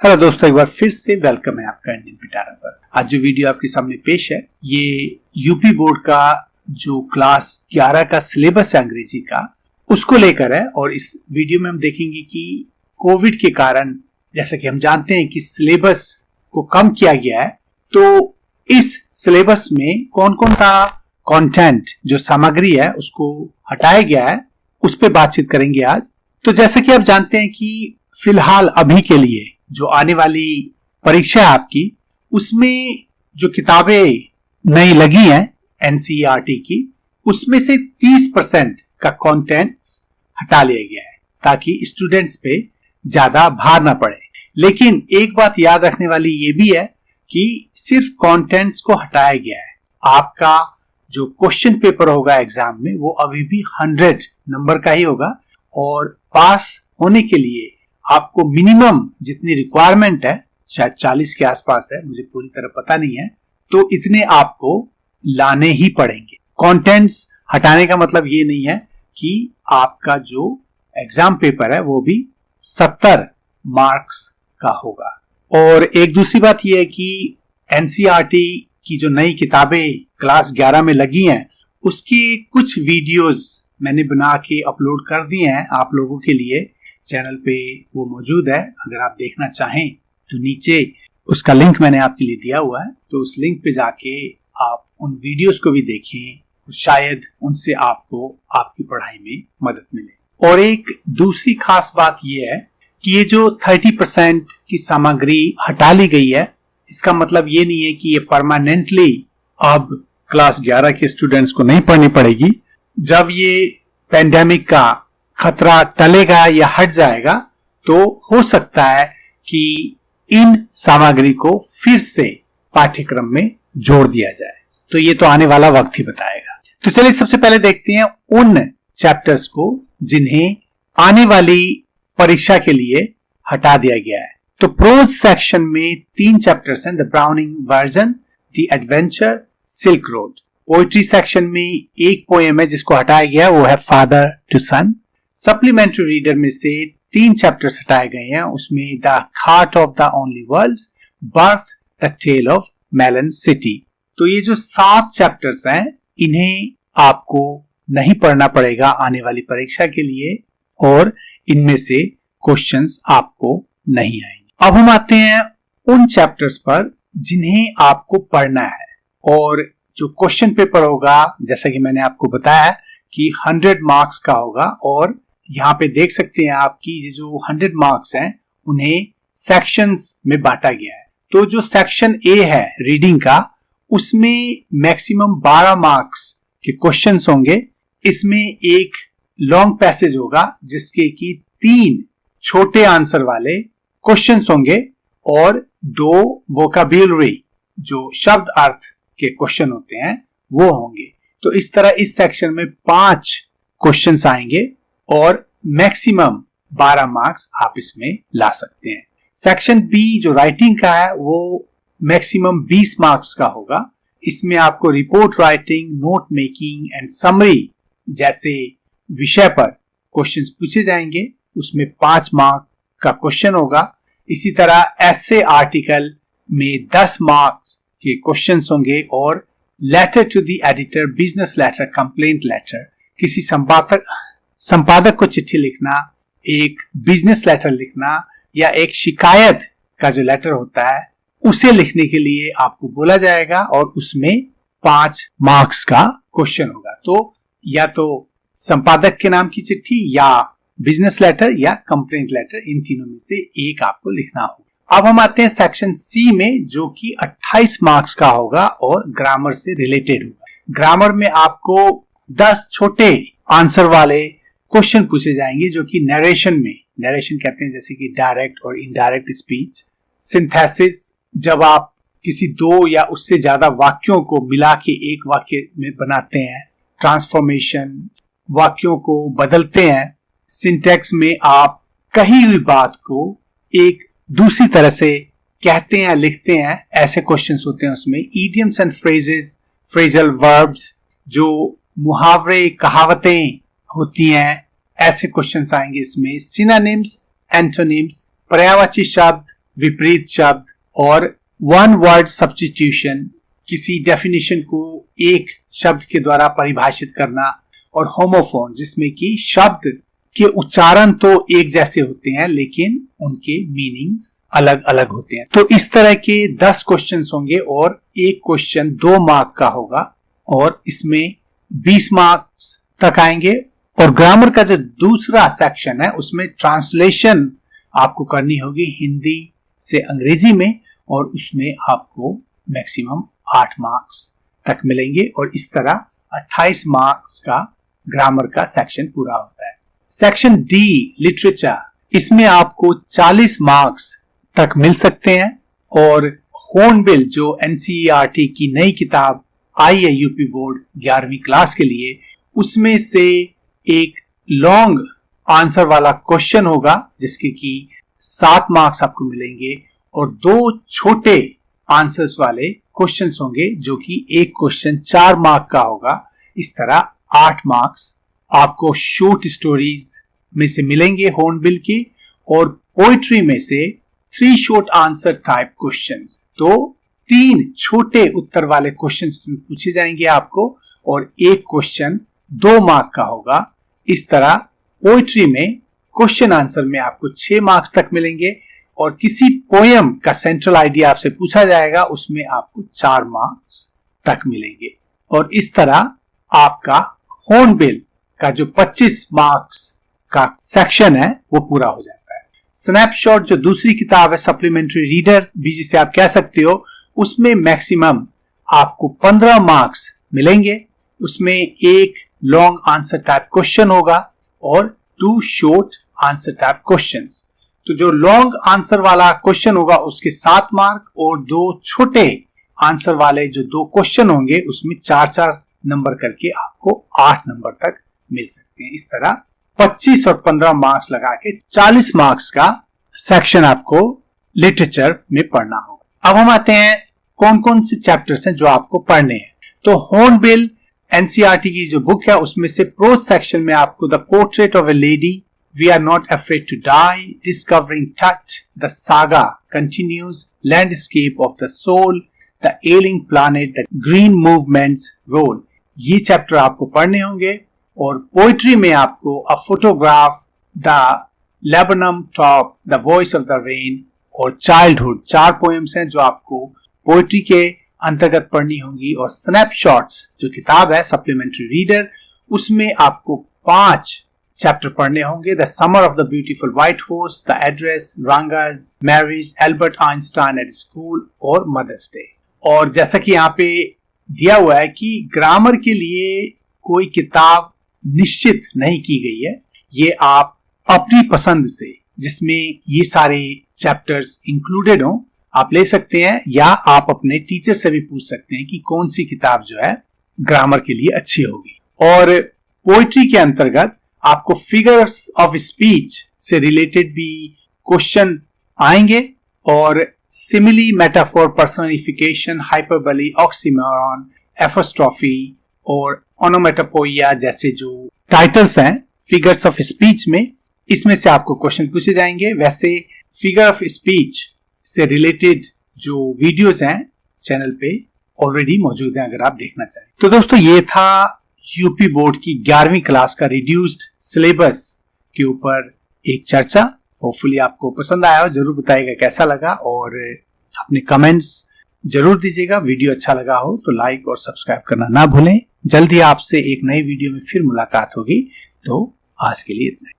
Hello दोस्तों, एक बार फिर से वेलकम है आपका इंडियन पिटारा पर। आज जो वीडियो आपके सामने पेश है ये यूपी बोर्ड का जो क्लास 11 का सिलेबस है अंग्रेजी का, उसको लेकर है। और इस वीडियो में हम देखेंगे कि कोविड के कारण जैसा कि हम जानते हैं कि सिलेबस को कम किया गया है, तो इस सिलेबस में कौन कौन सा कंटेंट जो सामग्री है उसको हटाया गया है, उस पर बातचीत करेंगे आज। तो जैसा कि आप जानते हैं कि फिलहाल अभी के लिए जो आने वाली परीक्षा है आपकी, उसमें जो किताबें नई लगी हैं एनसीईआरटी की, उसमें से 30% का कंटेंट हटा लिया गया है ताकि स्टूडेंट्स पे ज्यादा भार ना पड़े। लेकिन एक बात याद रखने वाली ये भी है कि सिर्फ कंटेंट्स को हटाया गया है, आपका जो क्वेश्चन पेपर होगा एग्जाम में वो अभी भी 100 नंबर का ही होगा। और पास होने के लिए आपको मिनिमम जितनी रिक्वायरमेंट है, शायद 40 के आसपास है, मुझे पूरी तरह पता नहीं है, तो इतने आपको लाने ही पड़ेंगे। कंटेंट्स हटाने का मतलब ये नहीं है कि आपका जो एग्जाम पेपर है वो भी 70 मार्क्स का होगा। और एक दूसरी बात यह है कि एनसीईआरटी की जो नई किताबें क्लास 11 में लगी हैं, उसकी कुछ वीडियोस मैंने बना के अपलोड कर दिए हैं आप लोगों के लिए। चैनल पे वो मौजूद है, अगर आप देखना चाहें तो नीचे उसका लिंक मैंने आपके लिए दिया हुआ है, तो उस लिंक पे जाके आप उन वीडियोस को भी देखें, शायद उनसे आपको आपकी पढ़ाई में मदद मिले। और एक दूसरी खास बात ये है कि ये जो 30% की सामग्री हटा ली गई है, इसका मतलब ये नहीं है कि ये परमानेंटली अब क्लास 11 के स्टूडेंट्स को नहीं पढ़नी पड़ेगी। जब ये पेंडेमिक का खतरा टलेगा या हट जाएगा तो हो सकता है कि इन सामग्री को फिर से पाठ्यक्रम में जोड़ दिया जाए, तो ये तो आने वाला वक्त ही बताएगा। तो चलिए सबसे पहले देखते हैं उन चैप्टर्स को जिन्हें आने वाली परीक्षा के लिए हटा दिया गया है। तो प्रोज सेक्शन में 3 चैप्टर्स हैं, the browning version, the adventure, silk road. Poetry section में एक पोएम है जिसको हटाया गया, वो है father to son. Supplementary reader में से 3 चैप्टर्स हटाए गए हैं, उसमें the heart of the only world, birth, the tale of melon city. तो ये जो 7 चैप्टर्स हैं, इन्हें आपको नहीं पढ़ना पड़ेगा आने वाली परीक्षा के लिए, और इनमें से क्वेश्चंस आपको नहीं आएंगे। अब हम आते हैं उन चैप्टर्स पर जिन्हें आपको पढ़ना है। और जो क्वेश्चन पेपर होगा, जैसा कि मैंने आपको बताया कि 100 मार्क्स का होगा, और यहाँ पे देख सकते हैं आपकी ये जो 100 मार्क्स हैं उन्हें सेक्शंस में बांटा गया है। तो जो सेक्शन ए है रीडिंग का, उसमें मैक्सिमम 12 मार्क्स के क्वेश्चंस होंगे। इसमें एक लॉन्ग पैसेज होगा जिसके कि 3 छोटे आंसर वाले क्वेश्चंस होंगे और 2 वोकैब्युलरी जो शब्द अर्थ के क्वेश्चन होते हैं वो होंगे। तो इस तरह इस सेक्शन में 5 क्वेश्चंस आएंगे और मैक्सिमम 12 मार्क्स आप इसमें ला सकते हैं। सेक्शन बी जो राइटिंग का है वो मैक्सिमम 20 मार्क्स का होगा। इसमें आपको report writing, note making and summary जैसे विषय पर क्वेश्चंस पूछे जाएंगे, उसमें 5 मार्क का क्वेश्चन होगा। इसी तरह ऐसे आर्टिकल में 10 मार्क्स के क्वेश्चंस होंगे, और letter to the editor, business letter, complaint letter, किसी संपादक को चिट्ठी लिखना, एक बिजनेस लेटर लिखना, या एक शिकायत का जो लेटर होता है उसे लिखने के लिए आपको बोला जाएगा, और उसमें 5 मार्क्स का क्वेश्चन होगा। तो या तो संपादक के नाम की चिट्ठी, या बिजनेस लेटर, या कंप्लेंट लेटर, इन तीनों में से एक आपको लिखना होगा। अब हम आते हैं सेक्शन सी में जो कि 28 मार्क्स का होगा और ग्रामर से रिलेटेड होगा। ग्रामर में आपको 10 छोटे आंसर वाले क्वेश्चन पूछे जाएंगे जो कि नरेशन में, नरेशन कहते हैं जैसे कि डायरेक्ट और इनडायरेक्ट स्पीच, सिंथेसिस जब आप किसी 2 या उससे ज्यादा वाक्यों को मिला के एक वाक्य में बनाते हैं, ट्रांसफॉर्मेशन, वाक्यों को बदलते हैं, सिंटेक्स में आप कही हुई बात को एक दूसरी तरह से कहते हैं, लिखते हैं, ऐसे क्वेश्चंस होते हैं उसमें। Idioms and phrases, phrasal verbs, जो मुहावरे कहावतें होती हैं, ऐसे क्वेश्चंस आएंगे इसमें। सिनोनिम्स, एंटोनिम्स, पर्यायवाची शब्द, विपरीत शब्द और वन वर्ड सब्स्टिट्यूशन, किसी डेफिनेशन को एक शब्द के द्वारा परिभाषित करना, और होमोफोन जिसमें कि शब्द के उच्चारण तो एक जैसे होते हैं लेकिन उनके मीनिंग्स अलग अलग होते हैं। तो इस तरह के 10 क्वेश्चंस होंगे और एक क्वेश्चन 2 मार्क का होगा और इसमें 20 मार्क्स तक आएंगे। और ग्रामर का जो दूसरा सेक्शन है उसमें ट्रांसलेशन आपको करनी होगी हिंदी से अंग्रेजी में, और उसमें आपको मैक्सिमम 8 मार्क्स तक मिलेंगे और इस तरह 28 मार्क्स का ग्रामर का सेक्शन पूरा होता है। सेक्शन डी लिटरेचर, इसमें आपको 40 मार्क्स तक मिल सकते हैं और हॉर्नबिल जो एनसीईआरटी की नई किताब आई है यूपी बोर्ड 11वीं क्लास के लिए, उसमें से एक लॉन्ग आंसर वाला क्वेश्चन होगा जिसके कि 7 मार्क्स आपको मिलेंगे और 2 छोटे आंसर्स वाले क्वेश्चंस होंगे जो कि एक क्वेश्चन 4 मार्क का होगा। इस तरह 8 मार्क्स आपको शॉर्ट स्टोरीज में से मिलेंगे हॉर्नबिल की, और पोइट्री में से 3 शॉर्ट आंसर टाइप क्वेश्चंस, तो 3 छोटे उत्तर वाले क्वेश्चंस पूछे जाएंगे आपको और एक क्वेश्चन 2 मार्क का होगा। इस तरह पोइट्री में क्वेश्चन आंसर में आपको 6 मार्क्स तक मिलेंगे और किसी पोयम का सेंट्रल आइडिया आपसे पूछा जाएगा उसमें आपको 4 मार्क्स तक मिलेंगे। और इस तरह आपका हॉर्नबिल का जो 25 मार्क्स का सेक्शन है वो पूरा हो जाता है। स्नैपशॉट जो दूसरी किताब है सप्लीमेंट्री रीडर भी जिसे आप कह सकते हो, उसमें मैक्सिमम आपको 15 मार्क्स मिलेंगे। उसमें एक लॉन्ग आंसर टाइप क्वेश्चन होगा और 2 शॉर्ट आंसर टाइप क्वेश्चंस। तो जो लॉन्ग आंसर वाला क्वेश्चन होगा उसके 7 मार्क और 2 छोटे आंसर वाले जो 2 क्वेश्चन होंगे उसमें 4-4 नंबर करके आपको 8 नंबर तक मिल सकते हैं। इस तरह 25 और 15 मार्क्स लगा के 40 मार्क्स का सेक्शन आपको लिटरेचर में पढ़ना होगा। अब हम आते हैं कौन कौन से चैप्टर्स हैं जो आपको पढ़ने हैं। तो हॉर्नबिल एनसीईआरटी की जो बुक है उसमें से प्रोज सेक्शन में आपको the portrait of a lady, we are not afraid to die, discovering Tut, the saga continues, landscape of the soul, the ailing planet, the green movement's role, ये chapter आपको पढ़ने होंगे। और पोइट्री में आपको a photograph, the laburnum top, the voice of the rain और childhood 4 poems हैं जो आपको पोइट्री के अंतर्गत पढ़नी होंगी। और स्नैपशॉट्स जो किताब है सप्लीमेंट्री रीडर, उसमें आपको 5 चैप्टर पढ़ने होंगे। The summer of the beautiful white horse, the address, Ranga's marriage, Albert Einstein at school और मदर्स डे। और जैसा कि यहाँ पे दिया हुआ है कि ग्रामर के लिए कोई किताब निश्चित नहीं की गई है, ये आप अपनी पसंद से जिसमें ये सारे चैप्टर्स इंक्लूडेड हो आप ले सकते हैं, या आप अपने टीचर से भी पूछ सकते हैं कि कौन सी किताब जो है ग्रामर के लिए अच्छी होगी। और पोइट्री के अंतर्गत आपको फिगर्स ऑफ स्पीच से रिलेटेड भी क्वेश्चन आएंगे और simile, metaphor, personification, hyperbole, oxymoron, apostrophe और ओनोमेटोपोइया जैसे जो टाइटल्स हैं फिगर्स ऑफ स्पीच में, इसमें से आपको क्वेश्चन पूछे जाएंगे। वैसे फिगर ऑफ स्पीच से रिलेटेड जो वीडियोस हैं चैनल पे ऑलरेडी मौजूद हैं अगर आप देखना चाहें। तो दोस्तों ये था यूपी बोर्ड की 11वीं क्लास का रिड्यूस्ड सिलेबस के ऊपर एक चर्चा। होपफुली आपको पसंद आया हो, जरूर बताइएगा कैसा लगा और अपने कमेंट्स जरूर दीजिएगा। वीडियो अच्छा लगा हो तो लाइक और सब्सक्राइब करना ना भूलें। जल्दी आपसे एक नई वीडियो में फिर मुलाकात होगी। तो आज के लिए इतना ही।